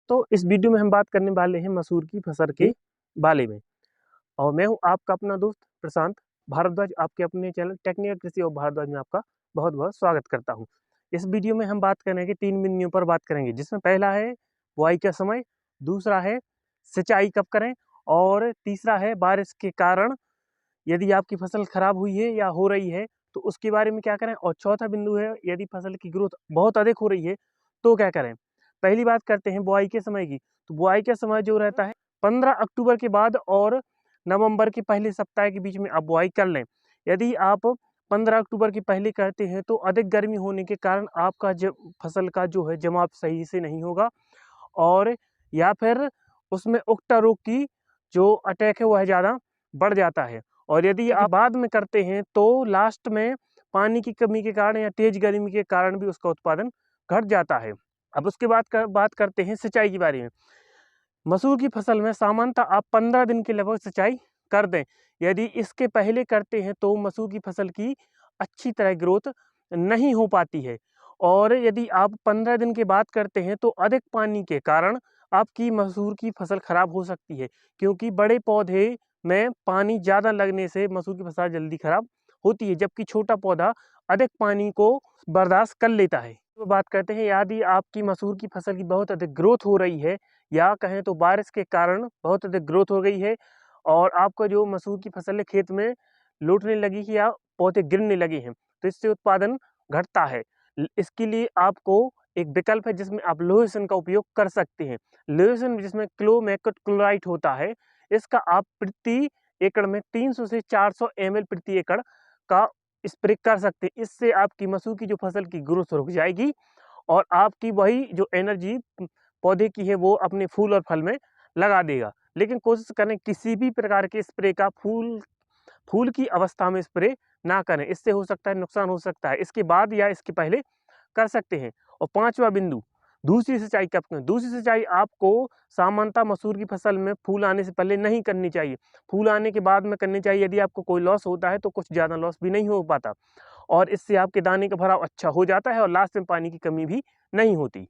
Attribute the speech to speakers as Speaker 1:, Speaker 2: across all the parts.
Speaker 1: दोस्तों, इस वीडियो में हम बात करने वाले हैं मसूर की फसल के बारे में। और मैं हूं आपका अपना दोस्त प्रशांत भारद्वाज, आपके अपने चैनल टेक्निकल कृषि और भारद्वाज में आपका बहुत बहुत स्वागत करता हूं। इस वीडियो में हम बात करेंगे 3 बिंदुओं पर बात करेंगे, जिसमें पहला है बुआई का समय, दूसरा है सिंचाई कब करें, और तीसरा है बारिश के कारण यदि आपकी फसल खराब हुई है या हो रही है तो उसके बारे में क्या करें, और चौथा बिंदु है यदि फसल की ग्रोथ बहुत अधिक हो रही है तो क्या करें। पहली बात करते हैं बुआई के समय की। तो बुआई का समय जो रहता है 15 अक्टूबर के बाद और नवंबर के पहले सप्ताह के बीच में आप बुआई कर लें। यदि आप 15 अक्टूबर के पहले करते हैं तो अधिक गर्मी होने के कारण आपका फसल का जो है जमाव सही से नहीं होगा, और या फिर उसमें उक्टा रोग की जो अटैक है वह ज़्यादा बढ़ जाता है। और यदि आप बाद में करते हैं तो लास्ट में पानी की कमी के कारण या तेज गर्मी के कारण भी उसका उत्पादन घट जाता है। अब उसके बाद बात करते हैं सिंचाई के बारे में। मसूर की फसल में सामान्यतः आप 15 दिन के लगभग सिंचाई कर दें। यदि इसके पहले करते हैं तो मसूर की फसल की अच्छी तरह ग्रोथ नहीं हो पाती है, और यदि आप 15 दिन के बाद करते हैं तो अधिक पानी के कारण आपकी मसूर की फसल खराब हो सकती है, क्योंकि बड़े पौधे में पानी ज़्यादा लगने से मसूर की फसल जल्दी खराब होती है, जबकि छोटा पौधा अधिक पानी को बर्दाश्त कर लेता है। तो बात करते हैं यदि आपकी मसूर की फसल की बहुत अधिक ग्रोथ हो रही है, या कहें तो बारिश के कारण बहुत अधिक ग्रोथ हो गई है और आपका जो मसूर की फसल है खेत में लौटने लगी है या पौधे गिरने लगे हैं, तो इससे उत्पादन घटता है। इसके लिए आपको एक विकल्प है जिसमें आप लोहेसन का उपयोग कर सकते हैं। लोहेसन जिसमें क्लोमेक्ट क्लोराइड होता है, इसका आप प्रति एकड़ में 300 से 400 ml प्रति एकड़ का स्प्रे कर सकते हैं। इससे आपकी मसूर की जो फसल की ग्रोथ रुक जाएगी और आपकी वही जो एनर्जी पौधे की है वो अपने फूल और फल में लगा देगा। लेकिन कोशिश करें किसी भी प्रकार के स्प्रे का फूल की अवस्था में स्प्रे ना करें, इससे हो सकता है नुकसान हो सकता है। इसके बाद या इसके पहले कर सकते हैं। और पांचवा बिंदु, दूसरी सिंचाई कब करें। दूसरी सिंचाई आपको सामान्यतः मसूर की फसल में फूल आने से पहले नहीं करनी चाहिए, फूल आने के बाद में करनी चाहिए। यदि आपको कोई लॉस होता है तो कुछ ज़्यादा लॉस भी नहीं हो पाता, और इससे आपके दाने का भराव अच्छा हो जाता है और लास्ट में पानी की कमी भी नहीं होती।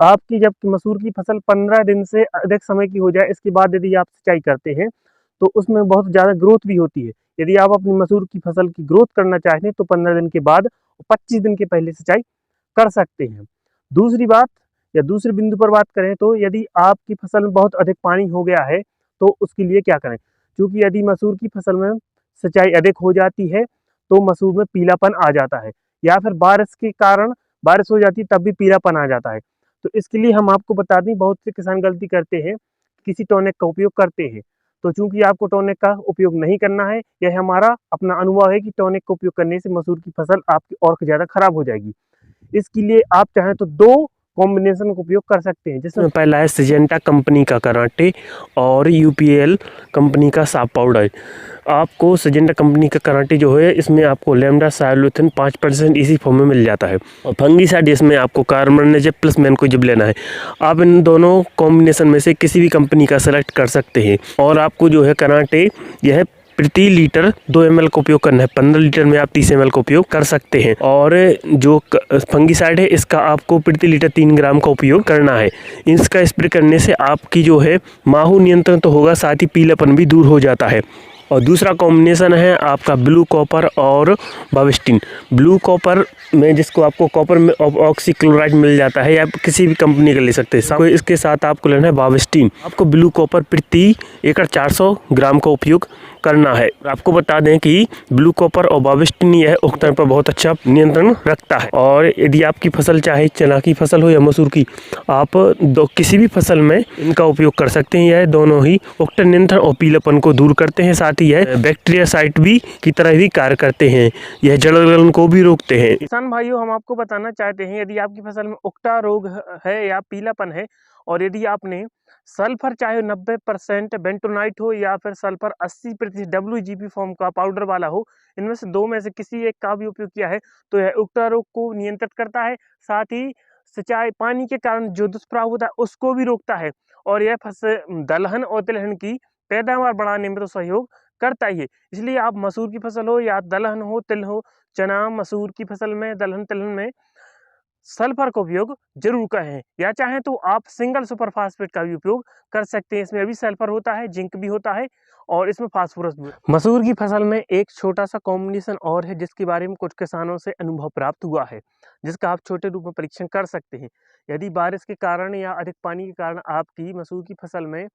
Speaker 1: आपकी जब मसूर की फसल 15 दिन से अधिक समय की हो जाए, इसके बाद यदि आप सिंचाई करते हैं तो उसमें बहुत ज़्यादा ग्रोथ भी होती है। यदि आप अपनी मसूर की फसल की ग्रोथ करना चाहते हैं तो 15 दिन के बाद 25 दिन के पहले सिंचाई कर सकते हैं। दूसरी बात या दूसरे बिंदु पर बात करें तो यदि आपकी फसल में बहुत अधिक पानी हो गया है तो उसके लिए क्या करें। क्योंकि यदि मसूर की फसल में सिंचाई अधिक हो जाती है तो मसूर में पीलापन आ जाता है, या फिर बारिश के कारण बारिश हो जाती है तब भी पीलापन आ जाता है। तो इसके लिए हम आपको बता दें, बहुत से किसान गलती करते हैं, किसी टॉनिक का उपयोग करते हैं। तो चूंकि आपको टॉनिक का उपयोग नहीं करना है, यह हमारा अपना अनुभव है कि टॉनिक का उपयोग करने से मसूर की फसल आपकी और ज़्यादा खराब हो जाएगी। इसके लिए आप चाहें तो 2 कॉम्बिनेशन का उपयोग कर सकते हैं, जिसमें पहला है सिजेंटा कंपनी का कराटे और यूपीएल कंपनी का साफ पाउडर। आपको सिजेंटा कंपनी का कराटे जो है इसमें आपको लैम्डा साइलोथिन 5% इसी फॉर्म में मिल जाता है, और फंगीसाइड इसमें आपको कार्बोनेजेब प्लस मैनकोजेब लेना है। आप इन दोनों कॉम्बिनेशन में से किसी भी कंपनी का सेलेक्ट कर सकते हैं, और आपको जो है कराटे यह प्रति लीटर 2 ml का उपयोग करना है। 15 लीटर में आप 30 ml का उपयोग कर सकते हैं। और जो फंगीसाइड है इसका आपको प्रति लीटर 3 ग्राम का उपयोग करना है। इसका स्प्रे करने से आपकी जो है माहू नियंत्रण तो होगा, साथ ही पीलापन भी दूर हो जाता है। और दूसरा कॉम्बिनेशन है आपका ब्लू कॉपर और बाविस्टिन। ब्लू कॉपर में जिसको आपको कॉपर में ऑक्सीक्लोराइड मिल जाता है, या आप किसी भी कंपनी का ले सकते हैं। इसके साथ आपको लेना है बाविस्टिन। आपको ब्लू कॉपर प्रति एकड़ 400 ग्राम का उपयोग करना है। आपको बता दें कि ब्लू कॉपर और बाविस्टिन यह उकथन पर बहुत अच्छा नियंत्रण रखता है। और यदि आपकी फसल चाहे चना की फसल हो या मसूर की, आप किसी भी फसल में इनका उपयोग कर सकते हैं। यह दोनों ही उकथन नियंत्रण और पीलापन को दूर करते हैं, साथ ही यह बैक्टीरियासाइड भी की तरह भी कार्य करते हैं। यह जड़ गलन को भी रोकते हैं। किसान भाइयों, हम आपको बताना चाहते हैं यदि आपकी फसल में उकटा रोग है या पीलापन है, और यदि आपने सल्फर चाहे 90% बेंटोनाइट हो या फिर सल्फर 80% WGP फॉर्म का पाउडर वाला हो, इनमें से 2 में से किसी एक का भी उपयोग किया है तो यह उकटा रोग को नियंत्रित करता है, साथ ही सिंचाई पानी के कारण जो दुष्प्रभाव होता है उसको भी रोकता है, और यह दलहन और तिलहन की पैदावार बढ़ाने में तो सहयोग करता ही है। इसलिए आप मसूर की फसल हो या दलहन हो, तिल हो, चना मसूर की फसल में, दलहन तिलहन में सल्फर का उपयोग जरूर करें, या चाहें तो आप सिंगल सुपर फास्फेट का भी उपयोग कर सकते हैं। इसमें भी सल्फर होता है, जिंक भी होता है और इसमें फास्फोरस भी। मसूर की फसल में एक छोटा सा कॉम्बिनेशन और है जिसके बारे में कुछ किसानों से अनुभव प्राप्त हुआ है, जिसका आप छोटे रूप में परीक्षण कर सकते हैं। यदि बारिश के कारण या अधिक पानी के कारण आपकी मसूर की फसल में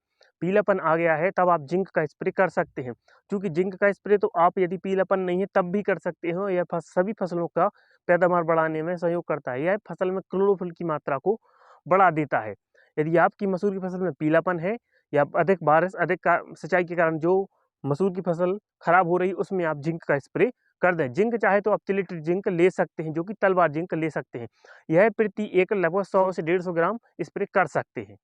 Speaker 1: पीलापन आ गया है, तब आप जिंक का स्प्रे कर सकते हैं। क्योंकि जिंक का स्प्रे तो आप यदि पीलापन नहीं है तब भी कर सकते हो। यह सभी फसलों का पैदावार बढ़ाने में सहयोग करता है। यह फसल में क्लोरोफिल की मात्रा को बढ़ा देता है। यदि आपकी मसूर की फसल में पीलापन है या अधिक बारिश, अधिक सिंचाई के कारण जो मसूर की फसल खराब हो रही है, उसमें आप जिंक का स्प्रे कर दें। जिंक चाहे तो आप चिलिटेड जिंक ले सकते हैं, जो कि तलवार जिंक ले सकते हैं। यह प्रति एकड़ लगभग 100 से 150 ग्राम स्प्रे कर सकते हैं।